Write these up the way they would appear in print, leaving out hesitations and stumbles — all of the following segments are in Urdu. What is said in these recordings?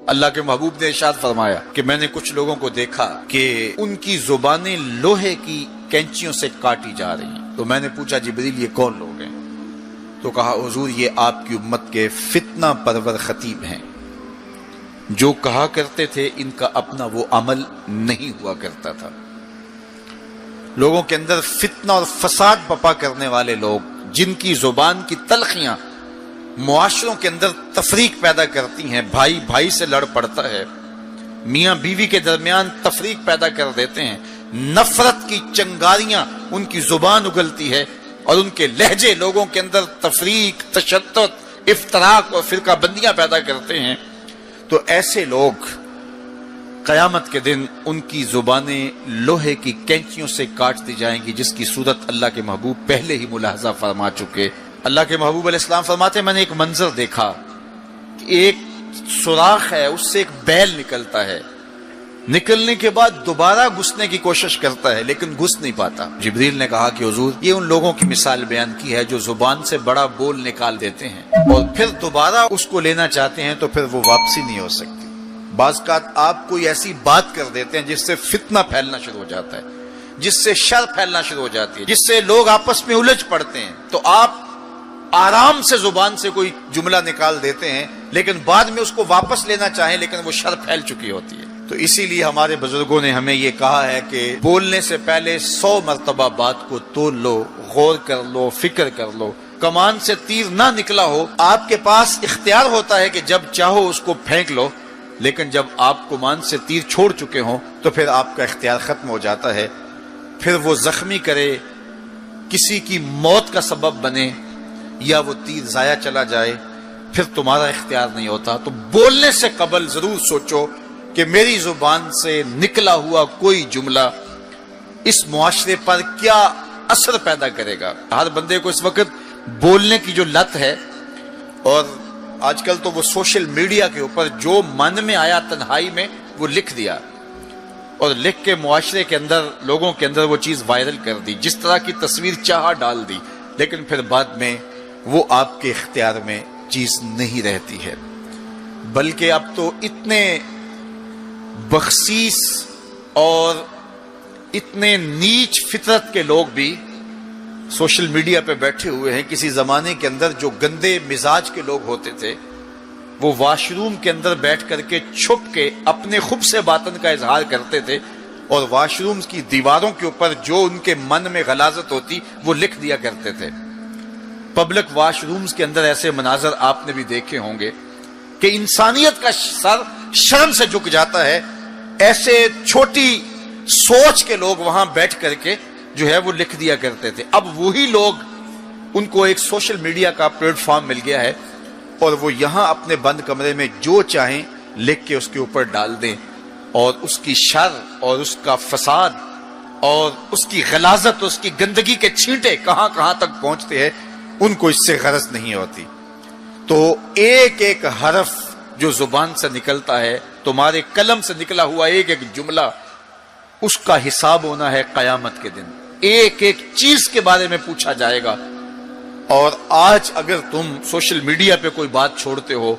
اللہ کے محبوب نے ارشاد فرمایا کہ میں نے کچھ لوگوں کو دیکھا کہ ان کی زبانیں لوہے کی کینچیوں سے کاٹی جا رہی ہیں. تو میں نے پوچھا جبریل یہ کون لوگ ہیں؟ تو کہا حضور یہ آپ کی امت کے فتنہ پرور خطیب ہیں، جو کہا کرتے تھے ان کا اپنا وہ عمل نہیں ہوا کرتا تھا. لوگوں کے اندر فتنہ اور فساد بپا کرنے والے لوگ، جن کی زبان کی تلخیاں معاشروں کے اندر تفریق پیدا کرتی ہیں، بھائی بھائی سے لڑ پڑتا ہے، میاں بیوی کے درمیان تفریق پیدا کر دیتے ہیں، نفرت کی چنگاریاں ان کی زبان اگلتی ہے، اور ان کے لہجے لوگوں کے اندر تفریق، تشدد، افتراق اور فرقہ بندیاں پیدا کرتے ہیں. تو ایسے لوگ قیامت کے دن ان کی زبانیں لوہے کی کینچیوں سے کاٹ دی جائیں گی، جس کی صورت اللہ کے محبوب پہلے ہی ملاحظہ فرما چکے. اللہ کے محبوب علیہ السلام فرماتے ہیں میں نے ایک منظر دیکھا کہ ایک سوراخ ہے، اس سے ایک بیل نکلتا ہے، نکلنے کے بعد دوبارہ گھسنے کی کوشش کرتا ہے لیکن گھس نہیں پاتا. جبریل نے کہا کہ حضور یہ ان لوگوں کی مثال بیان کی ہے جو زبان سے بڑا بول نکال دیتے ہیں اور پھر دوبارہ اس کو لینا چاہتے ہیں تو پھر وہ واپسی نہیں ہو سکتی. بعض اوقات آپ کوئی ایسی بات کر دیتے ہیں جس سے فتنہ پھیلنا شروع ہو جاتا ہے، جس سے شر پھیلنا شروع ہو جاتی ہے، جس سے لوگ آپس میں الجھ پڑتے ہیں. تو آپ آرام سے زبان سے کوئی جملہ نکال دیتے ہیں لیکن بعد میں اس کو واپس لینا چاہیں لیکن وہ شر پھیل چکی ہوتی ہے. تو اسی لیے ہمارے بزرگوں نے ہمیں یہ کہا ہے کہ بولنے سے پہلے 100 مرتبہ بات کو تول لو، غور کر لو، فکر کر لو. کمان سے تیر نہ نکلا ہو، آپ کے پاس اختیار ہوتا ہے کہ جب چاہو اس کو پھینک لو، لیکن جب آپ کمان سے تیر چھوڑ چکے ہوں تو پھر آپ کا اختیار ختم ہو جاتا ہے. پھر وہ زخمی کرے، کسی کی موت کا سبب بنے، یا وہ تیر ضائع چلا جائے، پھر تمہارا اختیار نہیں ہوتا. تو بولنے سے قبل ضرور سوچو کہ میری زبان سے نکلا ہوا کوئی جملہ اس معاشرے پر کیا اثر پیدا کرے گا. ہر بندے کو اس وقت بولنے کی جو لت ہے، اور آج کل تو وہ سوشل میڈیا کے اوپر جو من میں آیا تنہائی میں وہ لکھ دیا، اور لکھ کے معاشرے کے اندر لوگوں کے اندر وہ چیز وائرل کر دی، جس طرح کی تصویر چاہا ڈال دی، لیکن پھر بعد میں وہ آپ کے اختیار میں چیز نہیں رہتی ہے. بلکہ اب تو اتنے بخسیس اور اتنے نیچ فطرت کے لوگ بھی سوشل میڈیا پہ بیٹھے ہوئے ہیں. کسی زمانے کے اندر جو گندے مزاج کے لوگ ہوتے تھے وہ واش روم کے اندر بیٹھ کر کے چھپ کے اپنے خب سے باطن کا اظہار کرتے تھے، اور واش روم کی دیواروں کے اوپر جو ان کے من میں غلاظت ہوتی وہ لکھ دیا کرتے تھے. پبلک واش رومز کے اندر ایسے مناظر آپ نے بھی دیکھے ہوں گے کہ انسانیت کا سر شرم سے جھک جاتا ہے. ایسے چھوٹی سوچ کے لوگ وہاں بیٹھ کر کے جو ہے وہ لکھ دیا کرتے تھے. اب وہی لوگ، ان کو ایک سوشل میڈیا کا پلیٹ فارم مل گیا ہے اور وہ یہاں اپنے بند کمرے میں جو چاہیں لکھ کے اس کے اوپر ڈال دیں، اور اس کی شر اور اس کا فساد اور اس کی غلاظت، اس کی گندگی کے چھینٹے کہاں کہاں تک پہنچتے ہیں ان کو اس سے غرض نہیں ہوتی. تو ایک ایک حرف جو زبان سے نکلتا ہے، تمہارے قلم سے نکلا ہوا ایک ایک جملہ، اس کا حساب ہونا ہے قیامت کے دن. ایک ایک چیز کے بارے میں پوچھا جائے گا. اور آج اگر تم سوشل میڈیا پہ کوئی بات چھوڑتے ہو،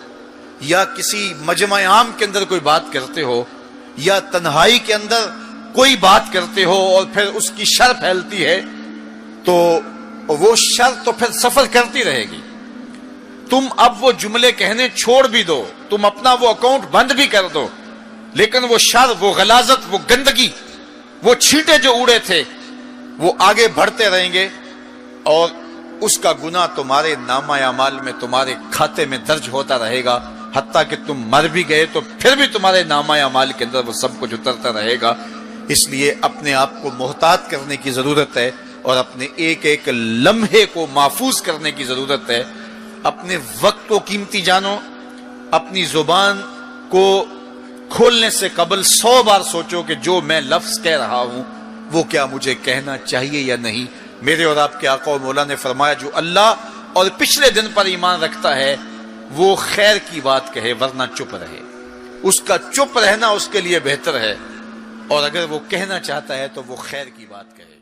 یا کسی مجمع عام کے اندر کوئی بات کرتے ہو، یا تنہائی کے اندر کوئی بات کرتے ہو اور پھر اس کی شر پھیلتی ہے، تو وہ شر تو پھر سفر کرتی رہے گی. تم اب وہ جملے کہنے چھوڑ بھی دو، تم اپنا وہ اکاؤنٹ بند بھی کر دو، لیکن وہ شر، وہ غلاظت، وہ گندگی، وہ چھینٹے جو اڑے تھے وہ آگے بڑھتے رہیں گے، اور اس کا گناہ تمہارے نامہ اعمال میں، تمہارے کھاتے میں درج ہوتا رہے گا. حتیٰ کہ تم مر بھی گئے تو پھر بھی تمہارے نامہ اعمال کے اندر وہ سب کچھ اترتا رہے گا. اس لیے اپنے آپ کو محتاط کرنے کی ضرورت ہے، اور اپنے ایک ایک لمحے کو محفوظ کرنے کی ضرورت ہے. اپنے وقت کو قیمتی جانو. اپنی زبان کو کھولنے سے قبل 100 بار سوچو کہ جو میں لفظ کہہ رہا ہوں وہ کیا مجھے کہنا چاہیے یا نہیں. میرے اور آپ کے آقا و مولا نے فرمایا جو اللہ اور پچھلے دن پر ایمان رکھتا ہے وہ خیر کی بات کہے ورنہ چپ رہے. اس کا چپ رہنا اس کے لیے بہتر ہے، اور اگر وہ کہنا چاہتا ہے تو وہ خیر کی بات کہے.